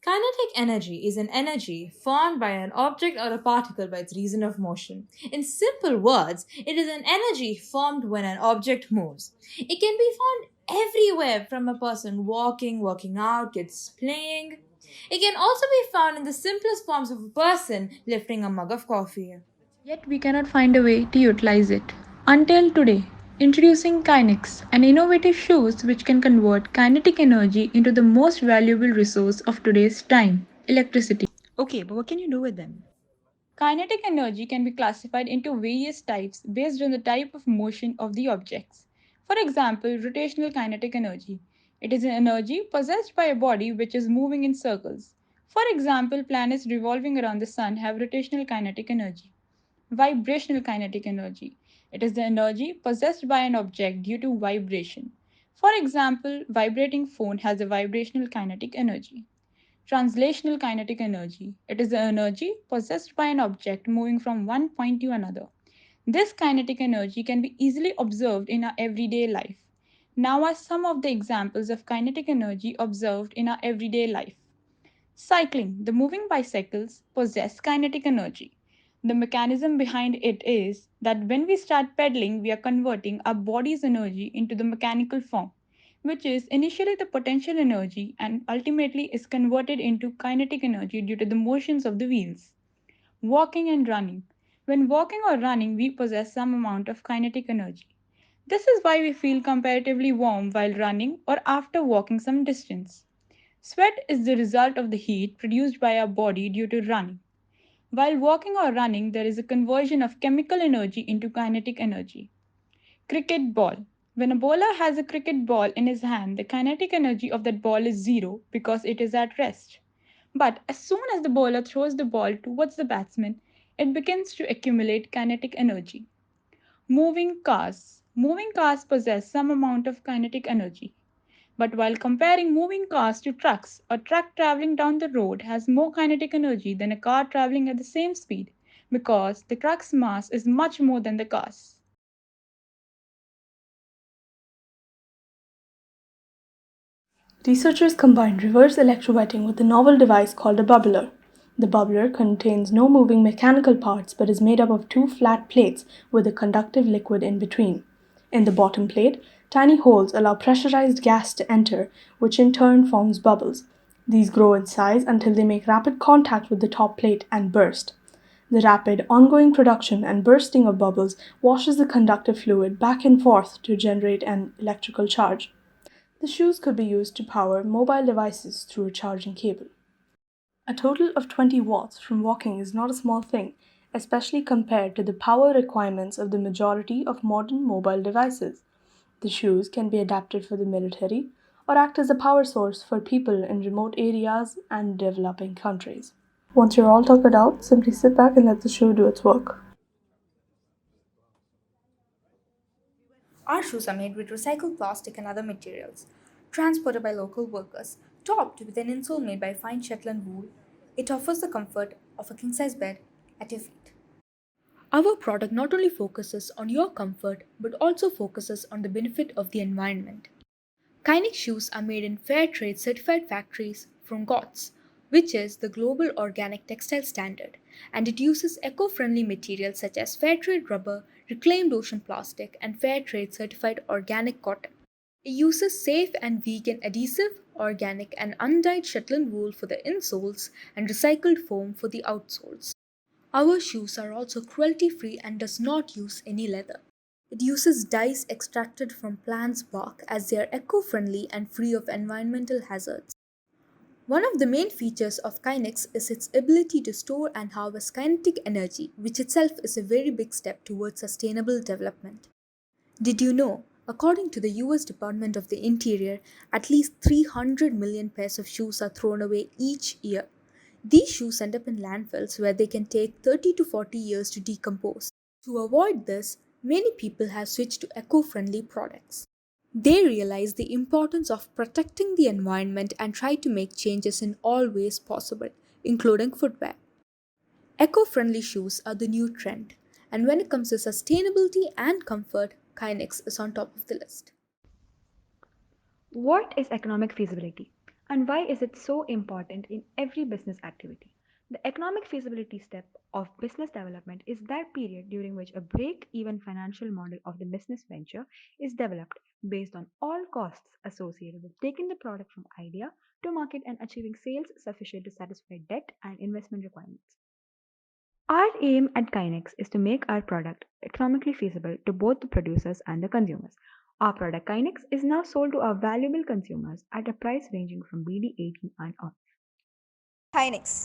Kinetic energy is an energy formed by an object or a particle by its reason of motion. In simple words, it is an energy formed when an object moves. It can be found everywhere from a person walking, working out, kids playing. It can also be found in the simplest forms of a person lifting a mug of coffee. Yet we cannot find a way to utilize it. Until today, introducing Kinetics, an innovative shoes which can convert kinetic energy into the most valuable resource of today's time, electricity. Okay, but what can you do with them? Kinetic energy can be classified into various types based on the type of motion of the objects. For example, rotational kinetic energy. It is an energy possessed by a body which is moving in circles. For example, planets revolving around the sun have rotational kinetic energy. Vibrational kinetic energy. It is the energy possessed by an object due to vibration. For example, vibrating phone has a vibrational kinetic energy. Translational kinetic energy. It is the energy possessed by an object moving from one point to another. This kinetic energy can be easily observed in our everyday life. Now are some of the examples of kinetic energy observed in our everyday life. Cycling, the moving bicycles, possess kinetic energy. The mechanism behind it is that when we start pedaling, we are converting our body's energy into the mechanical form, which is initially the potential energy and ultimately is converted into kinetic energy due to the motions of the wheels. Walking and running. When walking or running, we possess some amount of kinetic energy. This is why we feel comparatively warm while running or after walking some distance. Sweat is the result of the heat produced by our body due to running. While walking or running, there is a conversion of chemical energy into kinetic energy. Cricket ball. When a bowler has a cricket ball in his hand, the kinetic energy of that ball is zero because it is at rest. But as soon as the bowler throws the ball towards the batsman, it begins to accumulate kinetic energy. Moving cars. Moving cars possess some amount of kinetic energy. But while comparing moving cars to trucks, a truck traveling down the road has more kinetic energy than a car traveling at the same speed because the truck's mass is much more than the car's. Researchers combined reverse electrowetting with a novel device called a bubbler. The bubbler contains no moving mechanical parts but is made up of two flat plates with a conductive liquid in between. In the bottom plate, tiny holes allow pressurized gas to enter, which in turn forms bubbles. These grow in size until they make rapid contact with the top plate and burst. The rapid, ongoing production and bursting of bubbles washes the conductive fluid back and forth to generate an electrical charge. The shoes could be used to power mobile devices through a charging cable. A total of 20 watts from walking is not a small thing, especially compared to the power requirements of the majority of modern mobile devices. The shoes can be adapted for the military or act as a power source for people in remote areas and developing countries. Once you're all tuckered out, simply sit back and let the shoe do its work. Our shoes are made with recycled plastic and other materials, transported by local workers, topped with an insole made by fine Shetland wool. It offers the comfort of a king size bed at your feet. Our product not only focuses on your comfort but also focuses on the benefit of the environment. Kinetic shoes are made in fair trade certified factories from GOTS, which is the Global Organic Textile Standard, and it uses eco friendly materials such as fair trade rubber, reclaimed ocean plastic, and fair trade certified organic cotton. It uses safe and vegan adhesive, organic, and undyed Shetland wool for the insoles and recycled foam for the outsoles. Our shoes are also cruelty free and does not use any leather. It uses dyes extracted from plants' bark as they are eco friendly and free of environmental hazards. One of the main features of Kinex is its ability to store and harvest kinetic energy, which itself is a very big step towards sustainable development. Did you know? According to the US Department of the Interior, at least 300 million pairs of shoes are thrown away each year. These shoes end up in landfills where they can take 30 to 40 years to decompose. To avoid this, many people have switched to eco friendly products. They realize the importance of protecting the environment and try to make changes in all ways possible, including footwear. Eco friendly shoes are the new trend, and when it comes to sustainability and comfort, Kinex is on top of the list. What is economic feasibility and why is it so important in every business activity? The economic feasibility step of business development is that period during which a break even financial model of the business venture is developed based on all costs associated with taking the product from idea to market and achieving sales sufficient to satisfy debt and investment requirements. Our aim at Kinex is to make our product economically feasible to both the producers and the consumers. Our product Kinex is now sold to our valuable consumers at a price ranging from BD 18 and up. Kinex.